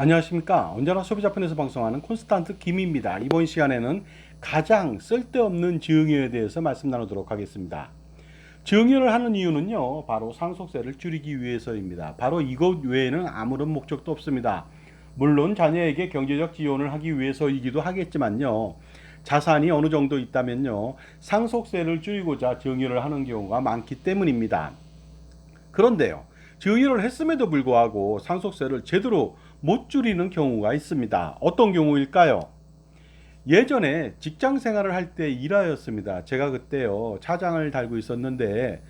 안녕하십니까. 언제나 소비자편에서 방송하는 콘스탄트 김입니다. 이번 시간에는 가장 쓸데없는 증여에 대해서 말씀 나누도록 하겠습니다. 증여를 하는 이유는요, 바로 상속세를 줄이기 위해서입니다. 바로 이것 외에는 아무런 목적도 없습니다. 물론 자녀에게 경제적 지원을 하기 위해서이기도 하겠지만요, 자산이 어느 정도 있다면요, 상속세를 줄이고자 증여를 하는 경우가 많기 때문입니다. 그런데요, 증여를 했음에도 불구하고 상속세를 제대로 못 줄이는 경우가 있습니다. 어떤 경우일까요? 예전에 직장 생활을 할 때 일하였습니다. 제가 그때요, 차장을 달고 있었는데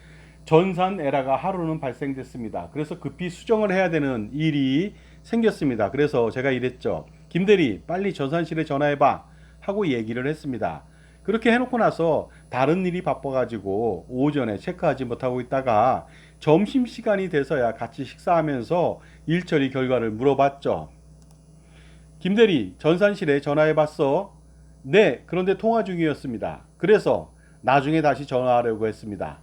전산 에러가 하루는 발생됐습니다. 그래서 급히 수정을 해야 되는 일이 생겼습니다. 그래서 제가 이랬죠. 김대리, 빨리 전산실에 전화해봐 하고 얘기를 했습니다. 그렇게 해놓고 나서 다른 일이 바빠가지고 오전에 체크하지 못하고 있다가 점심시간이 돼서야 같이 식사하면서 일 처리 결과를 물어봤죠. 김대리, 전산실에 전화해봤어? 네, 그런데 통화 중이었습니다. 그래서 나중에 다시 전화하려고 했습니다.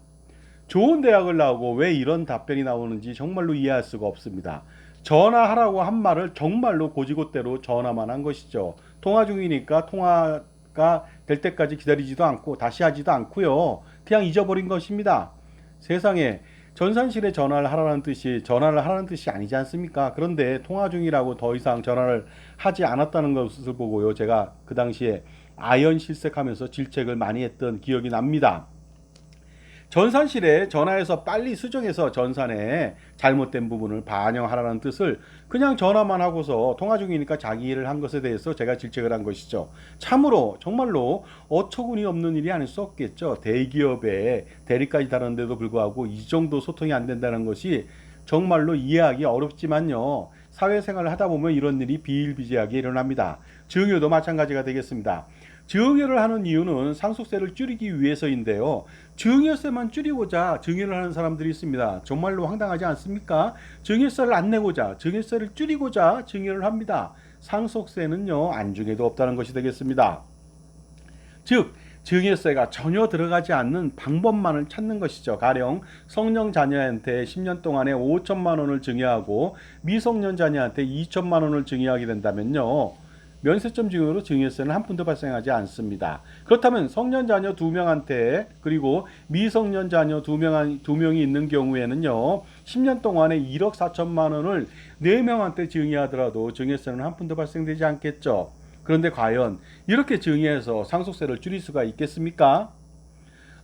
좋은 대학을 나오고 왜 이런 답변이 나오는지 정말로 이해할 수가 없습니다. 전화하라고 한 말을 정말로 고지고대로 전화만 한 것이죠. 통화 중이니까 통화가 될 때까지 기다리지도 않고 다시 하지도 않고요. 그냥 잊어버린 것입니다. 세상에, 전산실에 전화를 하라는 뜻이 아니지 않습니까? 그런데 통화 중이라고 더 이상 전화를 하지 않았다는 것을 보고요, 제가 그 당시에 아연 실색하면서 질책을 많이 했던 기억이 납니다. 전산실에 전화해서 빨리 수정해서 전산에 잘못된 부분을 반영하라는 뜻을 그냥 전화만 하고서 통화 중이니까 자기 일을 한 것에 대해서 제가 질책을 한 것이죠. 참으로 정말로 어처구니 없는 일이 아닐 수 없겠죠. 대기업에 대리까지 다루는데도 불구하고 이 정도 소통이 안 된다는 것이 정말로 이해하기 어렵지만요, 사회생활을 하다 보면 이런 일이 비일비재하게 일어납니다. 증여도 마찬가지가 되겠습니다. 증여를 하는 이유는 상속세를 줄이기 위해서인데요, 증여세만 줄이고자 증여를 하는 사람들이 있습니다. 정말로 황당하지 않습니까? 증여세를 안 내고자, 증여세를 줄이고자 증여를 합니다. 상속세는요, 안중에도 없다는 것이 되겠습니다. 즉, 증여세가 전혀 들어가지 않는 방법만을 찾는 것이죠. 가령 성년 자녀한테 10년 동안에 5천만 원을 증여하고 미성년 자녀한테 2천만 원을 증여하게 된다면요, 면세점 증여로 증여세는 한 푼도 발생하지 않습니다. 그렇다면 성년 자녀 2명한테 그리고 미성년 자녀 2명이 있는 경우에는요, 10년 동안에 1억 4천만 원을 4명한테 증여하더라도 증여세는 한 푼도 발생되지 않겠죠. 그런데 과연 이렇게 증여해서 상속세를 줄일 수가 있겠습니까?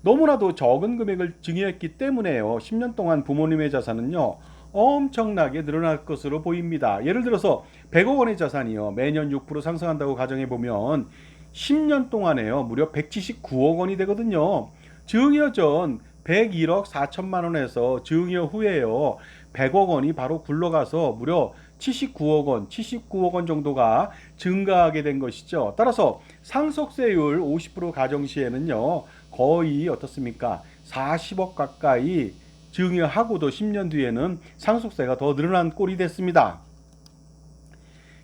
너무나도 적은 금액을 증여했기 때문에요, 10년 동안 부모님의 자산은요, 엄청나게 늘어날 것으로 보입니다. 예를 들어서 100억 원의 자산이요, 매년 6% 상승한다고 가정해보면 10년 동안에요, 무려 179억 원이 되거든요. 증여 전 101억 4천만 원에서 증여 후에요, 100억 원이 바로 굴러가서 무려 79억 원 정도가 증가하게 된 것이죠. 따라서 상속세율 50% 가정 시에는요, 거의 어떻습니까? 40억 가까이 증여하고도 10년 뒤에는 상속세가 더 늘어난 꼴이 됐습니다.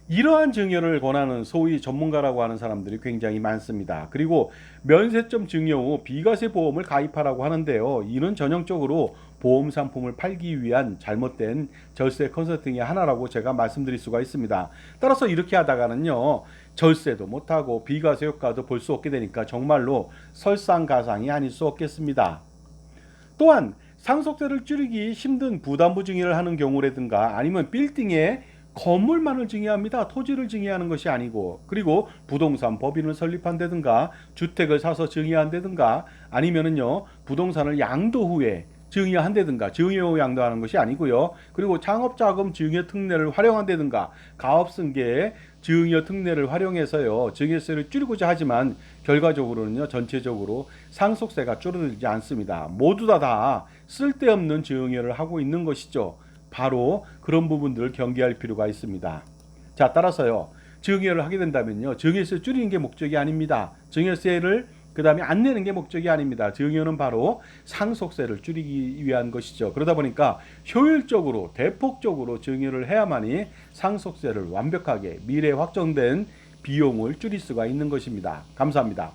이러한 증여를 권하는 소위 전문가라고 하는 사람들이 굉장히 많습니다. 그리고 면세점 증여 후 비과세 보험을 가입하라고 하는데요, 이는 전형적으로 보험 상품을 팔기 위한 잘못된 절세 컨설팅의 하나라고 제가 말씀드릴 수가 있습니다. 따라서 이렇게 하다가는요, 절세도 못하고 비과세 효과도 볼 수 없게 되니까 정말로 설상가상이 아닐 수 없겠습니다. 또한 상속세를 줄이기 힘든 부담부 증여를 하는 경우라든가 아니면 빌딩에 건물만을 증여합니다. 토지를 증여하는 것이 아니고, 그리고 부동산 법인을 설립한다든가 주택을 사서 증여한다든가 아니면은요, 부동산을 양도 후에 증여한다든가, 증여 후 양도하는 것이 아니고요, 그리고 창업자금 증여 특례를 활용한다든가 가업승계의 증여 특례를 활용해서요, 증여세를 줄이고자 하지만 결과적으로는요, 전체적으로 상속세가 줄어들지 않습니다. 모두 다 쓸데없는 증여를 하고 있는 것이죠. 바로 그런 부분들을 경계할 필요가 있습니다. 자, 따라서요, 증여를 하게 된다면요, 증여세 줄이는 게 목적이 아닙니다. 증여세를 그 다음에 안 내는 게 목적이 아닙니다. 증여는 바로 상속세를 줄이기 위한 것이죠. 그러다 보니까 효율적으로 대폭적으로 증여를 해야만이 상속세를 완벽하게 미래 확정된 비용을 줄일 수가 있는 것입니다. 감사합니다.